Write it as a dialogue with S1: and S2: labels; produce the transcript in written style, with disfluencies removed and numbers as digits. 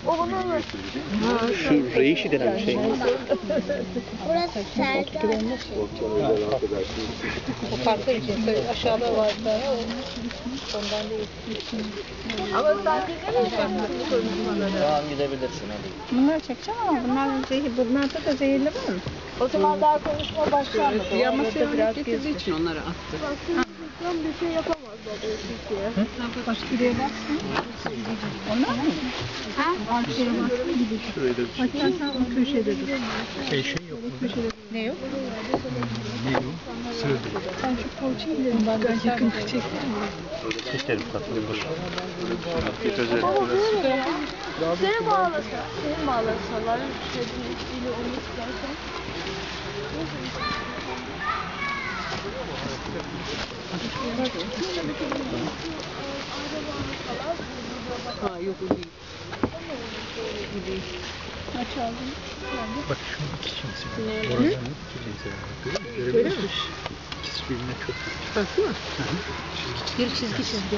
S1: Şu reishi denen şey.
S2: Burası Serdar.
S3: O farklı bir şey. Aşağıda var bir tane. Ondan değil.
S2: Ama sen
S1: Tamam gidebilirsin hadi.
S4: Bunları çekeceğim ama bunlarda da zehirli var mı?
S2: o zaman daha konuşma başlamadı.
S4: Yaması biraz getirdiği için onları attı.
S2: Bir şey yapamaz oluyor Türkiye.
S4: Başka biriye baksın. Onlar mı? Şeye baksın gibi. Hatta sen o köşede dur.
S1: Şey yok mu?
S4: Ne yok?
S1: Ne yok? Sığır.
S4: Sen şu poğaçayı dedim ben biraz yakın çekeyim.
S1: Çekerim tatlıyı boş.
S2: Seni bağlasalar, sevdiğin ismiyle onu istersen.
S4: Ha yok o değil. Bu değil. Aç aldın.
S1: Bak şunun iki cinsi var. Oranın iki cinsi var. Görüyor musun? İkisi birbirine çok.
S4: Farklı mı? Bir çizgi çizgi.